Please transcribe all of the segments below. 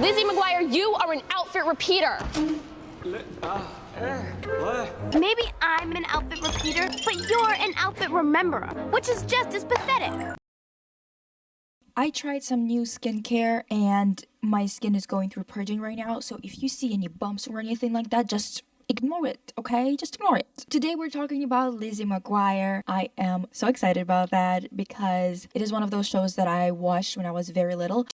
Lizzie McGuire, you are an outfit repeater. Maybe I'm an outfit repeater, but you're an outfit rememberer, which is just as pathetic. I tried some new skincare and my skin is going through purging right now, so if you see any bumps or anything like that, just ignore it, okay? Just ignore it. Today we're talking about Lizzie McGuire. I am so excited about that because it is one of those shows that I watched when I was very little.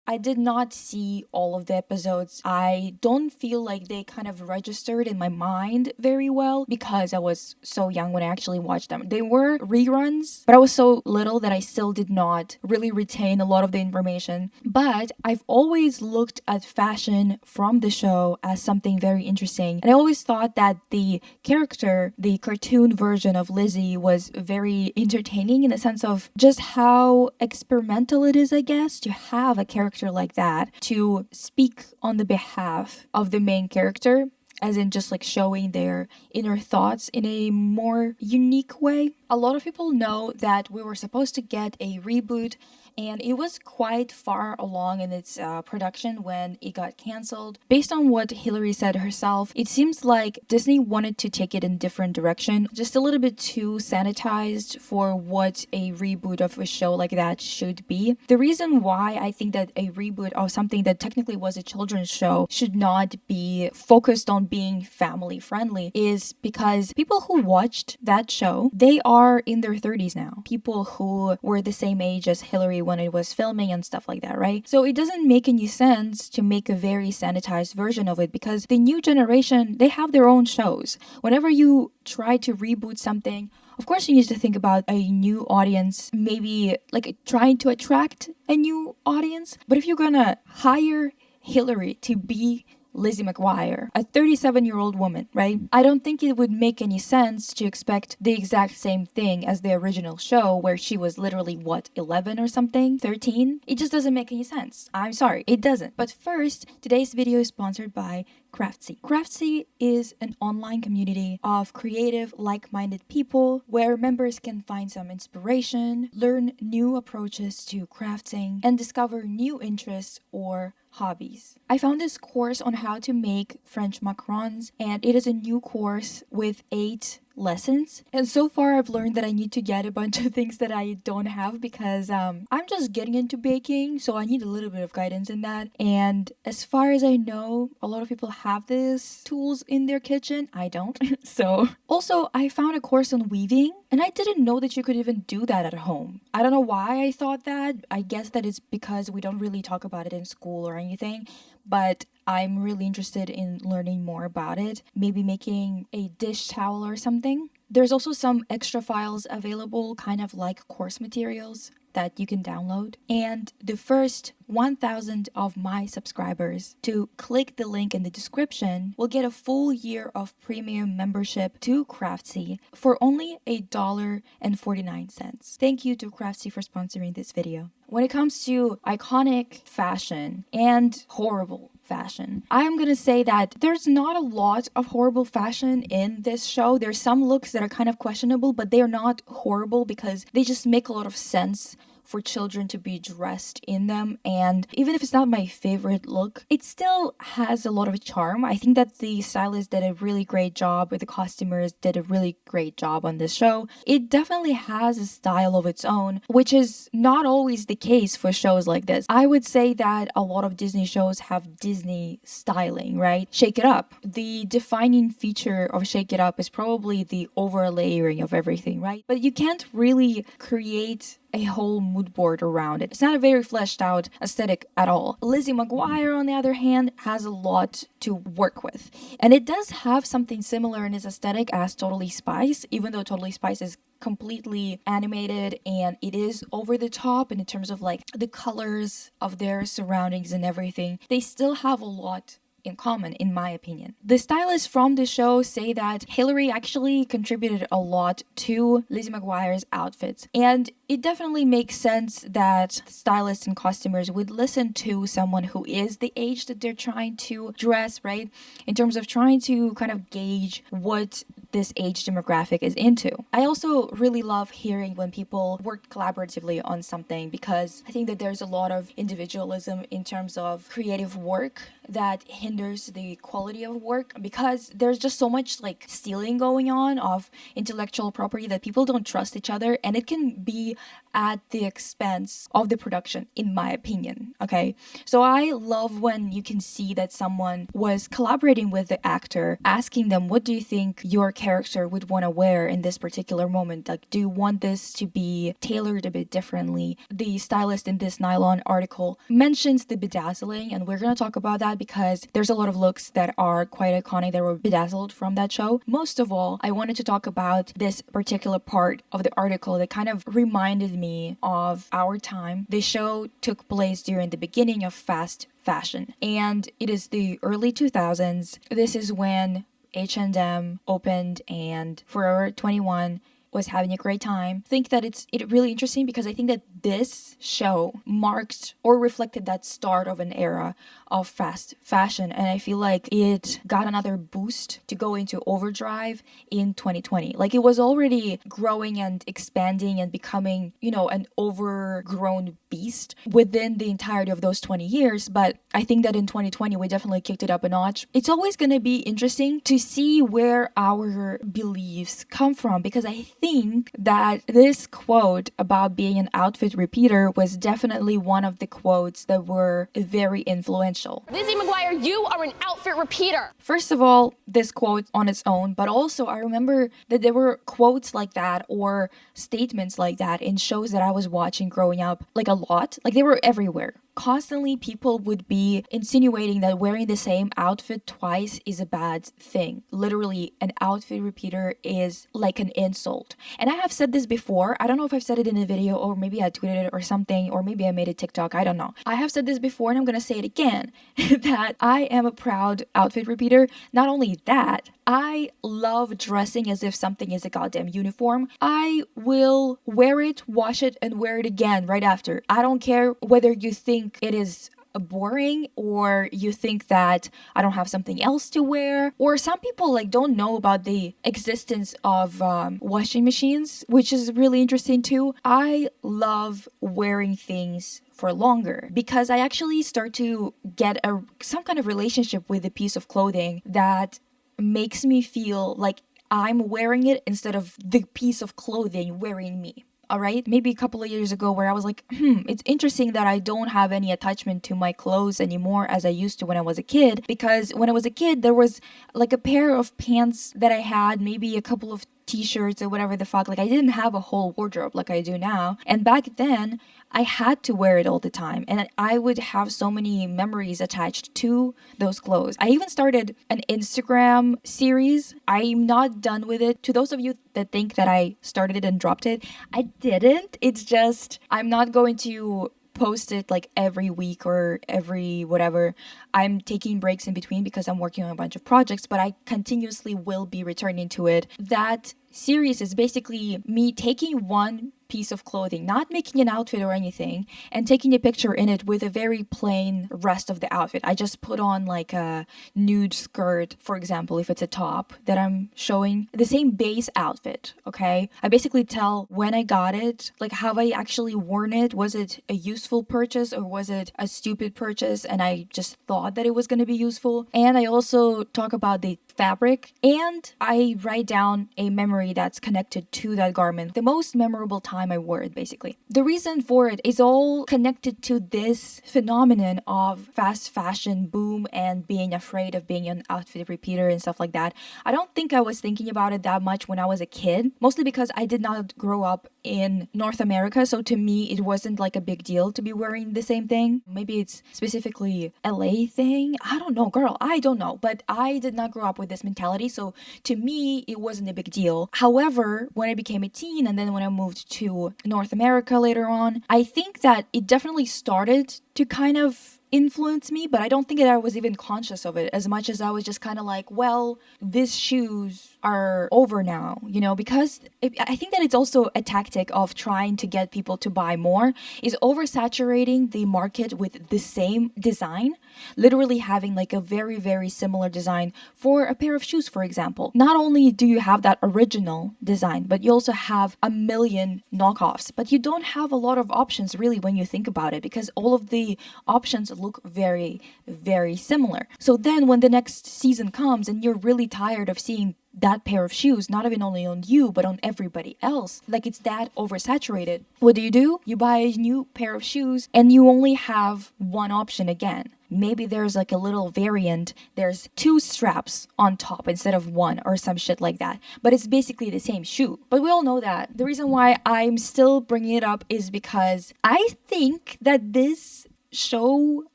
I did not see all of the episodes. I don't feel like they kind of registered in my mind very well because I was so young when I actually watched them. They were reruns, but I was so little that I still did not really retain a lot of the information. But I've always looked at fashion from the show as something very interesting. And I always thought that the character, the cartoon version of Lizzie, was very entertaining in the sense of just how experimental it is, I guess, to have a character like that to speak on the behalf of the main character, as in just like showing their inner thoughts in a more unique way. A lot of people know that we were supposed to get a reboot and it was quite far along in its production when it got cancelled. Based on what Hillary said herself, it seems like Disney wanted to take it in a different direction, just a little bit too sanitized for what a reboot of a show like that should be. The reason why I think that a reboot of something that technically was a children's show should not be focused on being family friendly is because people who watched that show, they are in their 30s now. People who were the same age as Hillary when it was filming and stuff like that, right? So it doesn't make any sense to make a very sanitized version of it because the new generation, they have their own shows. Whenever you try to reboot something, of course you need to think about a new audience, maybe like trying to attract a new audience. But if you're gonna hire Hillary to be Lizzie McGuire, a 37-year-old woman, right? I don't think it would make any sense to expect the exact same thing as the original show where she was literally, what, 11 or something? 13? It just doesn't make any sense. I'm sorry, it doesn't. But first, today's video is sponsored by Craftsy. Craftsy is an online community of creative, like-minded people where members can find some inspiration, learn new approaches to crafting, and discover new interests or hobbies. I found this course on how to make French macarons, and it is a new course with 8 lessons, and so far I've learned that I need to get a bunch of things that I don't have because I'm just getting into baking, so I need a little bit of guidance in that. And as far as I know, a lot of people have these tools in their kitchen. I don't. So also I found a course on weaving, and I didn't know that you could even do that at home. I don't know why I thought that. I guess that it's because we don't really talk about it in school or anything, but I'm really interested in learning more about it. Maybe making a dish towel or something. There's also some extra files available, kind of like course materials that you can download. And the first 1,000 of my subscribers to click the link in the description will get a full year of premium membership to Craftsy for only $1.49. Thank you to Craftsy for sponsoring this video. When it comes to iconic fashion and horrible fashion, I'm gonna say that there's not a lot of horrible fashion in this show. There's some looks that are kind of questionable, but they are not horrible because they just make a lot of sense for children to be dressed in them. And even if it's not my favorite look, it still has a lot of charm. I think that the stylist did a really great job, with the costumers did a really great job on this show. It definitely has a style of its own, which is not always the case for shows like this. I would say that a lot of Disney shows have Disney styling, right? Shake It Up. The defining feature of Shake It Up is probably the overlayering of everything, right? But you can't really create a whole mood board around it. It's not a very fleshed out aesthetic at all. Lizzie McGuire, on the other hand, has a lot to work with. And it does have something similar in its aesthetic as Totally Spice, even though Totally Spice is completely animated and it is over the top in terms of like the colors of their surroundings and everything. They still have a lot in common, in my opinion. The stylists from the show say that Hillary actually contributed a lot to Lizzie McGuire's outfits, and it definitely makes sense that stylists and costumers would listen to someone who is the age that they're trying to dress, right? In terms of trying to kind of gauge what this age demographic is into. I also really love hearing when people work collaboratively on something, because I think that there's a lot of individualism in terms of creative work that hinders the quality of work, because there's just so much like stealing going on of intellectual property that people don't trust each other, and it can be at the expense of the production, in my opinion. Okay, so I love when you can see that someone was collaborating with the actor, asking them, what do you think your character would want to wear in this particular moment? Like, do you want this to be tailored a bit differently? The stylist in this nylon article mentions the bedazzling, and we're going to talk about that because there's a lot of looks that are quite iconic that were bedazzled from that show. Most of all, I wanted to talk about this particular part of the article that kind of reminded me of our time. The show took place during the beginning of fast fashion, and it is the early 2000s. This is when H&M opened and Forever 21 was having a great time. I think that it's really interesting because I think that this show marked or reflected that start of an era of fast fashion, and I feel like it got another boost to go into overdrive in 2020. Like, it was already growing and expanding and becoming, you know, an overgrown beast within the entirety of those 20 years, but I think that in 2020 we definitely kicked it up a notch. It's always going to be interesting to see where our beliefs come from, because I think that this quote about being an outfit repeater was definitely one of the quotes that were very influential. Lizzie McGuire, you are an outfit repeater. First of all, this quote on its own, but also I remember that there were quotes like that or statements like that in shows that I was watching growing up, like a lot. Like, they were everywhere. Constantly people would be insinuating that wearing the same outfit twice is a bad thing. Literally, an outfit repeater is like an insult. And I have said this before. I don't know if I've said it in a video, or maybe I tweeted it or something, or maybe I made a TikTok. I don't know. I have said this before, and I'm gonna say it again, that I am a proud outfit repeater. Not only that, I love dressing as if something is a goddamn uniform. I will wear it, wash it, and wear it again right after. I don't care whether you think it is boring or you think that I don't have something else to wear, or some people like don't know about the existence of washing machines, which is really interesting too. I love wearing things for longer because I actually start to get some kind of relationship with a piece of clothing that makes me feel like I'm wearing it instead of the piece of clothing wearing me. All right, maybe a couple of years ago where I was like, it's interesting that I don't have any attachment to my clothes anymore as I used to when I was a kid, because when I was a kid there was like a pair of pants that I had, maybe a couple of t-shirts or whatever the fuck. Like, I didn't have a whole wardrobe like I do now, and back then I had to wear it all the time, and I would have so many memories attached to those clothes. I even started an Instagram series. I'm not done with it. To those of you that think that I started it and dropped it, I didn't. It's just I'm not going to post it like every week or every whatever. I'm taking breaks in between because I'm working on a bunch of projects, but I continuously will be returning to it. That series is basically me taking one piece of clothing, not making an outfit or anything, and taking a picture in it with a very plain rest of the outfit. I just put on like a nude skirt, for example, if it's a top that I'm showing, the same base outfit, okay? I basically tell when I got it, like have I actually worn it? Was it a useful purchase or was it a stupid purchase and I just thought that it was going to be useful? And I also talk about the fabric, and I write down a memory that's connected to that garment, the most memorable time I wore it, basically. The reason for it is all connected to this phenomenon of fast fashion boom and being afraid of being an outfit repeater and stuff like that. I don't think I was thinking about it that much when I was a kid, mostly because I did not grow up in North America, so to me it wasn't like a big deal to be wearing the same thing. Maybe it's specifically LA thing. I don't know, girl, I don't know, but I did not grow up with this mentality, so to me it wasn't a big deal. However, when I became a teen and then when I moved to North America later on, I think that it definitely started to kind of influenced me, but I don't think that I was even conscious of it as much as I was just kind of like, well, these shoes are over now, you know, because I think that it's also a tactic of trying to get people to buy more, is oversaturating the market with the same design, literally having like a very, very similar design for a pair of shoes, for example. Not only do you have that original design, but you also have a million knockoffs, but you don't have a lot of options really when you think about it, because all of the options look very, very similar. So then when the next season comes and you're really tired of seeing that pair of shoes, not even only on you, but on everybody else, like it's that oversaturated, what do? You buy a new pair of shoes and you only have one option again. Maybe there's like a little variant, there's 2 straps on top instead of 1 or some shit like that, but it's basically the same shoe. But we all know that. The reason why I'm still bringing it up is because I think that this show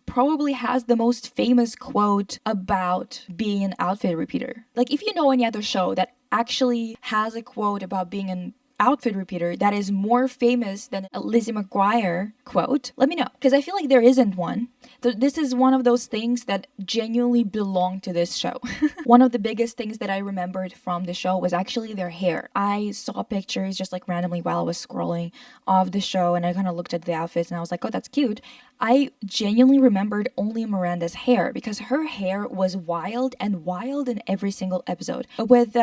probably has the most famous quote about being an outfit repeater. Like, if you know any other show that actually has a quote about being an outfit repeater that is more famous than a Lizzie McGuire quote, let me know, because I feel like there isn't one. This is one of those things that genuinely belong to this show. One of the biggest things that I remembered from the show was actually their hair. I saw pictures just like randomly while I was scrolling of the show, and I kind of looked at the outfits and I was like, oh, that's cute. I genuinely remembered only Miranda's hair, because her hair was wild in every single episode. With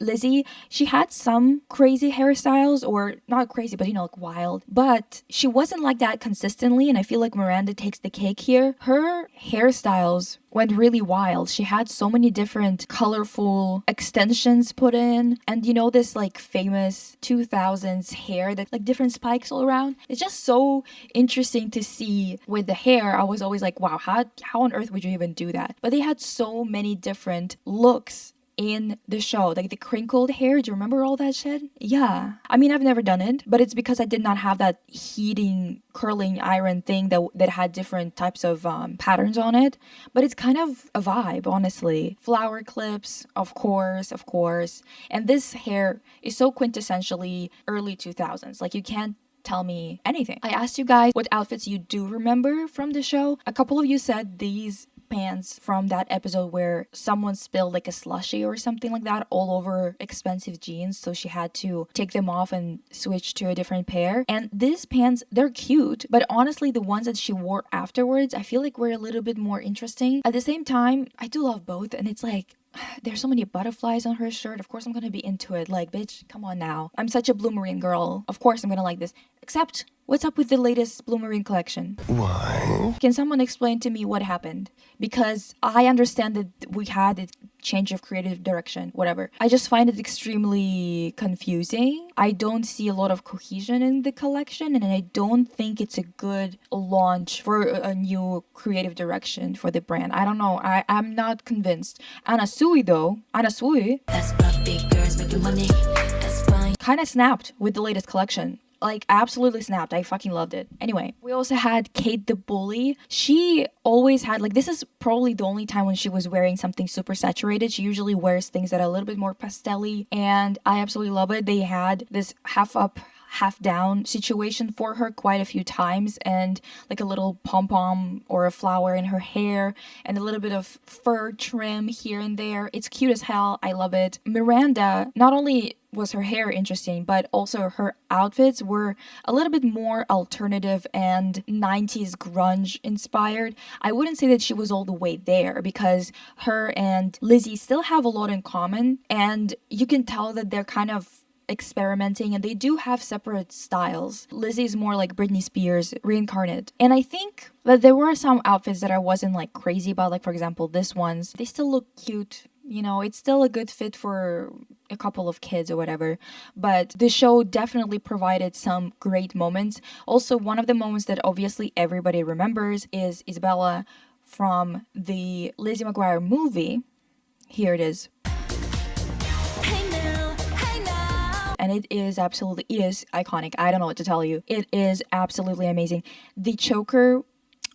Lizzie, she had some crazy hairstyles, or not crazy, but you know, like wild. But she wasn't like that consistently, and I feel like Miranda takes the cake here. Her hairstyles went really wild. She had so many different colorful extensions put in, and you know, this like famous 2000s hair that like different spikes all around. It's just so interesting to see with the hair. I was always like, wow, how on earth would you even do that? But they had so many different looks in the show, like the crinkled hair. Do you remember all that shit? Yeah, I mean, I've never done it, but it's because I did not have that heating curling iron thing that had different types of patterns on it. But it's kind of a vibe, honestly. Flower clips, of course, and this hair is so quintessentially early 2000s. Like, you can't tell me anything. I asked you guys what outfits you do remember from the show. A couple of you said these pants from that episode where someone spilled like a slushie or something like that all over expensive jeans, so she had to take them off and switch to a different pair. And these pants, they're cute, but honestly the ones that she wore afterwards, I feel like were a little bit more interesting. At the same time, I do love both, and it's like, there's so many butterflies on her shirt. Of course I'm gonna be into it. Like, bitch, come on now. I'm such a Blue Marine girl. Of course I'm gonna like this. Except, what's up with the latest Blue Marine collection? Why? Can someone explain to me what happened? Because I understand that we had a change of creative direction, whatever. I just find it extremely confusing. I don't see a lot of cohesion in the collection, and I don't think it's a good launch for a new creative direction for the brand. I don't know. I'm not convinced. Anasui though, That's what big girls making money. That's fine. kind of snapped with the latest collection. Like, absolutely snapped. I fucking loved it. Anyway, we also had Kate the Bully. She always had, like, this is probably the only time when she was wearing something super saturated. She usually wears things that are a little bit more pastel-y, and I absolutely love it. They had this half up, half down situation for her quite a few times, and like a little pom-pom or a flower in her hair, and a little bit of fur trim here and there. It's cute as hell. I love it. Miranda, not only was her hair interesting, but also her outfits were a little bit more alternative and 90s grunge inspired. I wouldn't say that she was all the way there, because her and Lizzie still have a lot in common, and you can tell that they're kind of experimenting, and they do have separate styles. Lizzie's more like Britney Spears reincarnate, and I think that there were some outfits that I wasn't like crazy about, like for example this ones. They still look cute, you know, it's still a good fit for a couple of kids or whatever, but the show definitely provided some great moments. Also, one of the moments that obviously everybody remembers is Isabella from the Lizzie McGuire movie. Here it is. And it is iconic. I don't know what to tell you. It is absolutely amazing. The choker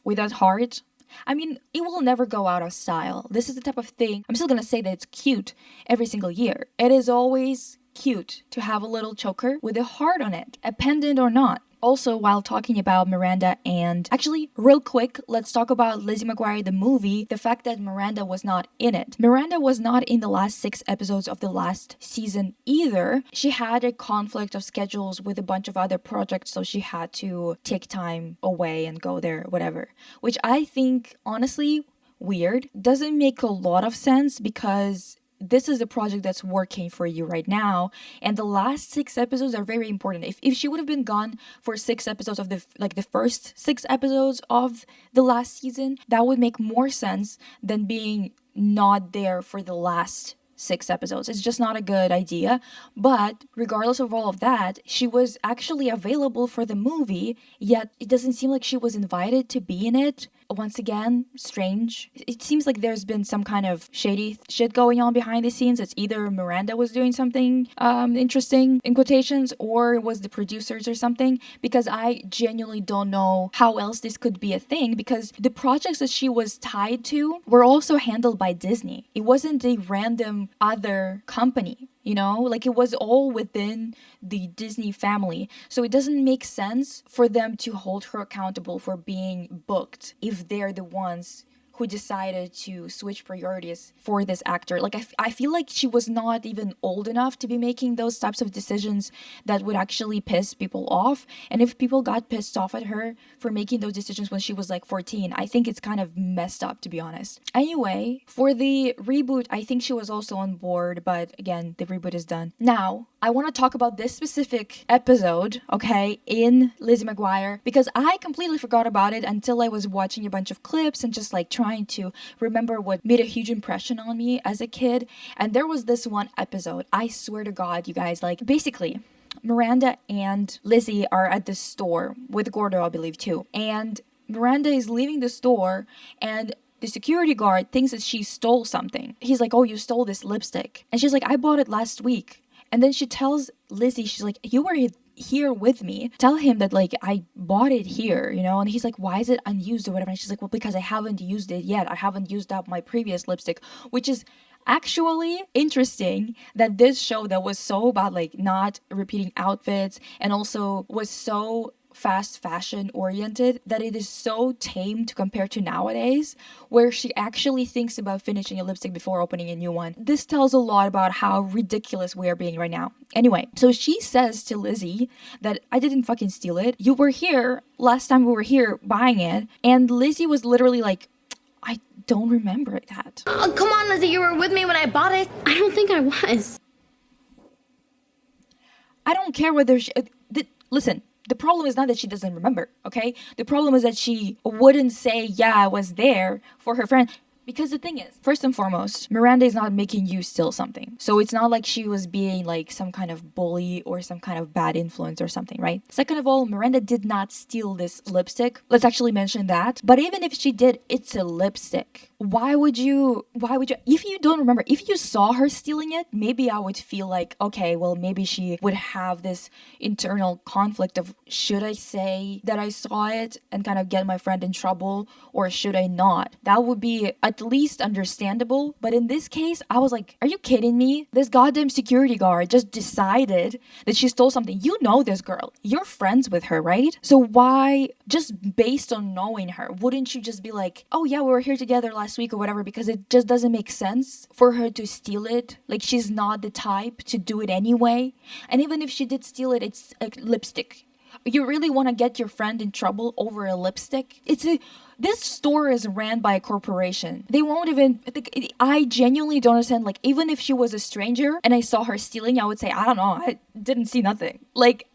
with that heart, I mean, it will never go out of style. This is the type of thing, I'm still gonna say that it's cute every single year. It is always cute to have a little choker with a heart on it, a pendant or not. Also, while talking about Miranda and actually, real quick, let's talk about Lizzie McGuire, the movie, the fact that Miranda was not in it. Miranda was not in the last 6 episodes of the last season either. She had a conflict of schedules with a bunch of other projects, so she had to take time away and go there, whatever. Which I think, honestly, weird. Doesn't make a lot of sense because this is the project that's working for you right now, and the last 6 episodes are very important. If she would have been gone for 6 episodes of the first 6 episodes of the last season, that would make more sense than being not there for the last 6 episodes. It's just not a good idea. But regardless of all of that, she was actually available for the movie, yet it doesn't seem like she was invited to be in it. Once again, strange. It seems like there's been some kind of shady shit going on behind the scenes. It's either Miranda was doing something interesting, in quotations, or it was the producers or something, because I genuinely don't know how else this could be a thing, because the projects that she was tied to were also handled by Disney. It wasn't a random other company. You know, like it was all within the Disney family. So it doesn't make sense for them to hold her accountable for being booked if they're the ones who decided to switch priorities for this actor. Like, I feel like she was not even old enough to be making those types of decisions that would actually piss people off. And if people got pissed off at her for making those decisions when she was like 14, I think it's kind of messed up, to be honest. Anyway, for the reboot, I think she was also on board, but again, the reboot is done. Now, I want to talk about this specific episode, okay, in Lizzie McGuire, because I completely forgot about it until I was watching a bunch of clips and just like trying to remember what made a huge impression on me as a kid. And there was this one episode, I swear to God, you guys, like basically Miranda and Lizzie are at the store with Gordo, I believe, too. And Miranda is leaving the store and the security guard thinks that she stole something. He's like, oh, you stole this lipstick. And she's like, I bought it last week. And then she tells Lizzie, she's like, you were here with me. Tell him that, like, I bought it here, you know? And he's like, why is it unused or whatever? And she's like, well, because I haven't used it yet. I haven't used up my previous lipstick, which is actually interesting that this show that was so about, like, not repeating outfits and also was so fast fashion oriented, that it is so tame to compare to nowadays, where she actually thinks about finishing a lipstick before opening a new one. This tells a lot about how ridiculous we are being right now. Anyway, so she says to Lizzie that I didn't fucking steal it. You were here last time we were here buying it. And Lizzie was literally like, I don't remember that. Oh, come on, Lizzie, you were with me when I bought it. I don't think I was. I don't care whether she... listen. The problem is not that she doesn't remember, okay? The problem is that she wouldn't say, yeah, I was there for her friend. Because the thing is, first and foremost, Miranda is not making you steal something. So it's not like she was being like some kind of bully or some kind of bad influence or something, right? Second of all, Miranda did not steal this lipstick. Let's actually mention that. But even if she did, it's a lipstick. Why would you, if you don't remember, if you saw her stealing it, maybe I would feel like, okay, well, maybe she would have this internal conflict of, should I say that I saw it and kind of get my friend in trouble, or should I not? That would be at least understandable. But in this case, I was like, are you kidding me? This goddamn security guard just decided that she stole something. You know this girl. You're friends with her, right? So why, just based on knowing her, wouldn't you just be like, oh yeah, we were here together last week or whatever, because it just doesn't make sense for her to steal it. Like, she's not the type to do it anyway. And even if she did steal it, it's a lipstick. You really want to get your friend in trouble over a lipstick? This store is ran by a corporation. They won't even... I genuinely don't understand. Like, even if she was a stranger and I saw her stealing, I would say, I don't know, I didn't see nothing. Like...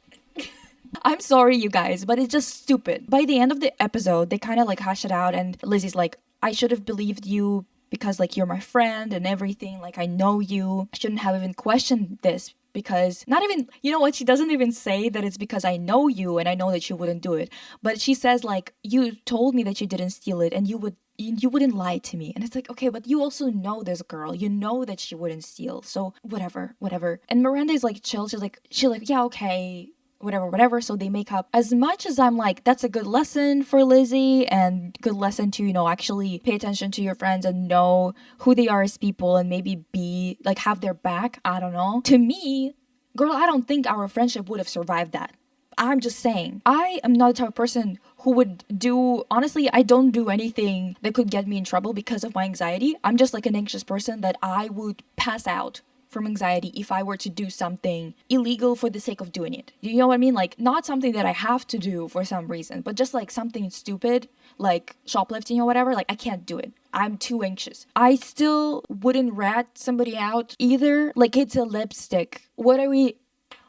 I'm sorry, you guys, but it's just stupid. By the end of the episode, they kind of like hash it out, and Lizzie's like, I should have believed you because like you're my friend and everything. Like, I know you. I shouldn't have even questioned this because not even, you know what? She doesn't even say that it's because I know you and I know that you wouldn't do it. But she says like, you told me that you didn't steal it and you wouldn't lie to me. And it's like, okay, but you also know this girl. You know that she wouldn't steal. So whatever. And Miranda is like chill. She's like, yeah, okay. Whatever. So they make up. As much as I'm like, that's a good lesson for Lizzie and good lesson to, you know, actually pay attention to your friends and know who they are as people and maybe be like, have their back. I don't know. To me, girl, I don't think our friendship would have survived that. I'm just saying, I am not the type of person who would do, honestly, I don't do anything that could get me in trouble because of my anxiety. I'm just like an anxious person that I would pass out from anxiety if I were to do something illegal for the sake of doing it. You know what I mean? Like, not something that I have to do for some reason, but just like something stupid, like shoplifting or whatever. Like, I can't do it. I'm too anxious. I still wouldn't rat somebody out either. Like, it's a lipstick. What are we...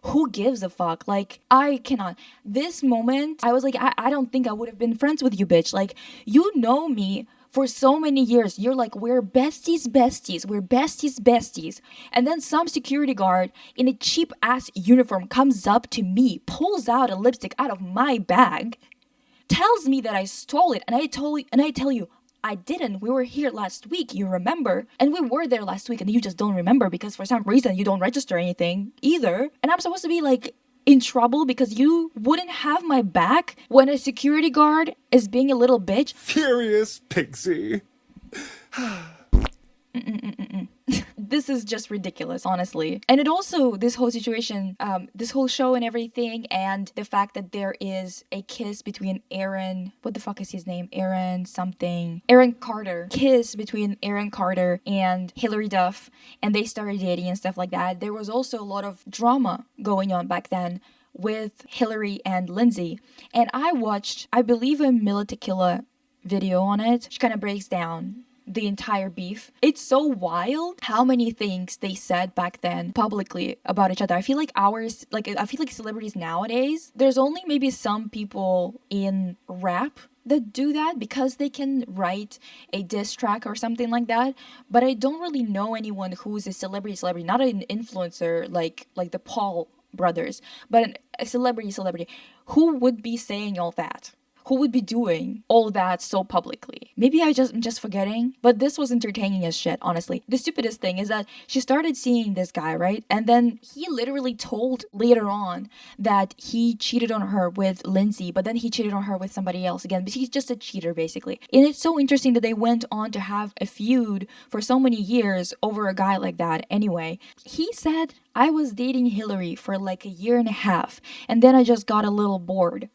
Who gives a fuck? Like, I cannot. This moment, I was like, I don't think I would have been friends with you, bitch. Like, you know me for so many years. You're like, we're besties. We're besties. And then some security guard in a cheap ass uniform comes up to me, pulls out a lipstick out of my bag, tells me that I stole it. And I tell you, I didn't. We were here last week, you remember? And we were there last week and you just don't remember because for some reason you don't register anything either. And I'm supposed to be like in trouble because you wouldn't have my back when a security guard is being a little bitch. Furious pixie. This is just ridiculous, honestly. And it also, this whole situation, this whole show and everything, and the fact that there is a kiss between Aaron, what the fuck is his name? Aaron Carter. Kiss between Aaron Carter and Hilary Duff, and they started dating and stuff like that. There was also a lot of drama going on back then with Hilary and Lindsay. And I watched, I believe, a Mila Tequila video on it. She kind of breaks down the entire beef. It's so wild how many things they said back then publicly about each other. I feel like celebrities nowadays, there's only maybe some people in rap that do that because they can write a diss track or something like that. But I don't really know anyone who's a celebrity, not an influencer like the Paul brothers, but a celebrity who would be saying all that. Who would be doing all that so publicly? Maybe I'm just forgetting, but this was entertaining as shit, honestly. The stupidest thing is that she started seeing this guy, right? And then he literally told later on that he cheated on her with Lindsay, but then he cheated on her with somebody else again. But he's just a cheater, basically. And it's so interesting that they went on to have a feud for so many years over a guy like that. Anyway, he said, I was dating Hilary for like a year and a half, and then I just got a little bored.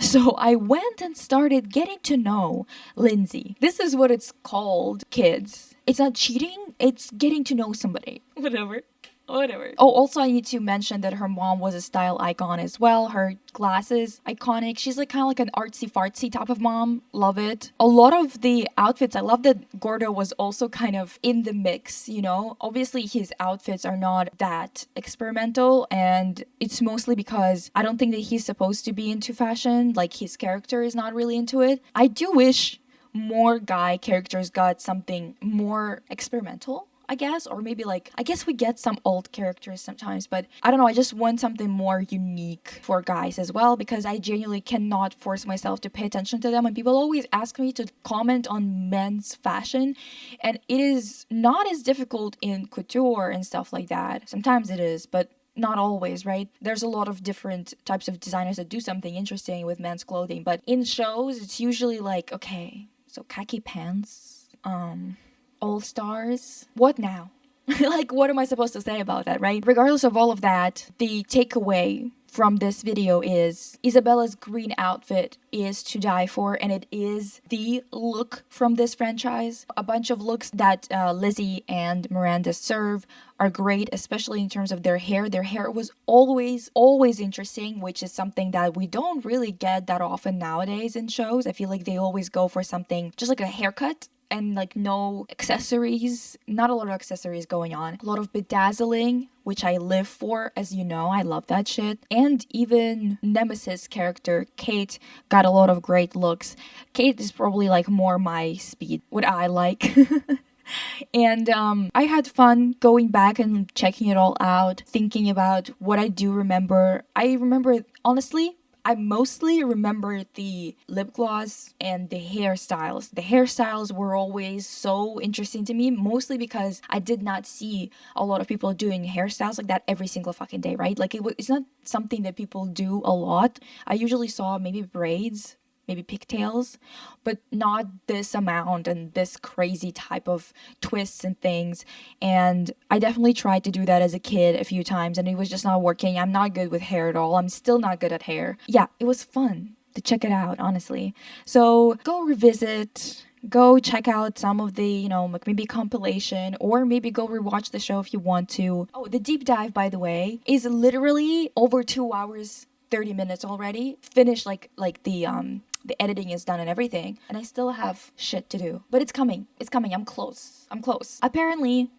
So I went and started getting to know Lindsay. This is what it's called, kids. It's not cheating, it's getting to know somebody. Whatever. Oh, also I need to mention that her mom was a style icon as well. Her glasses, iconic. She's like kind of like an artsy-fartsy type of mom. Love it. A lot of the outfits, I love that Gordo was also kind of in the mix, you know? Obviously his outfits are not that experimental, and it's mostly because I don't think that he's supposed to be into fashion. Like, his character is not really into it. I do wish more guy characters got something more experimental, I guess, or maybe like, I guess we get some old characters sometimes, but I don't know, I just want something more unique for guys as well, because I genuinely cannot force myself to pay attention to them. And people always ask me to comment on men's fashion, and it is not as difficult in couture and stuff like that. Sometimes it is, but not always, right? There's a lot of different types of designers that do something interesting with men's clothing, but in shows, it's usually like, okay, so khaki pants, All Stars. What now? Like, what am I supposed to say about that, right? Regardless of all of that, the takeaway from this video is Isabella's green outfit is to die for, and it is the look from this franchise. A bunch of looks that Lizzie and Miranda serve are great, especially in terms of their hair. Their hair was always interesting, which is something that we don't really get that often nowadays in shows. I feel like they always go for something just like a haircut and like no accessories, not a lot of accessories going on. A lot of bedazzling, which I live for, as you know, I love that shit. And even Nemesis character, Kate, got a lot of great looks. Kate is probably like more my speed, what I like. And I had fun going back and checking it all out, thinking about what I do remember. I remember, honestly, I mostly remember the lip gloss and the hairstyles. The hairstyles were always so interesting to me, mostly because I did not see a lot of people doing hairstyles like that every single fucking day, right? Like, it's not something that people do a lot. I usually saw maybe braids maybe pigtails, but not this amount and this crazy type of twists and things. And I definitely tried to do that as a kid a few times and it was just not working. I'm not good with hair at all. I'm still not good at hair. Yeah, it was fun to check it out, honestly. So go revisit, go check out some of the, you know, like maybe compilation, or maybe go rewatch the show if you want to. Oh, the deep dive, by the way, is literally over 2 hours 30 minutes already. Finished like the editing is done and everything, and I still have shit to do. But it's coming. It's coming. I'm close. I'm close. Apparently,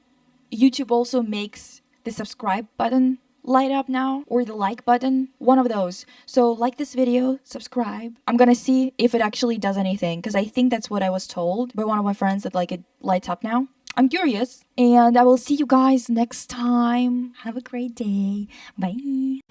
YouTube also makes the subscribe button light up now, or the like button, one of those. So like this video, subscribe. I'm gonna see if it actually does anything, because I think that's what I was told by one of my friends, that like it lights up now. I'm curious, and I will see you guys next time. Have a great day. Bye.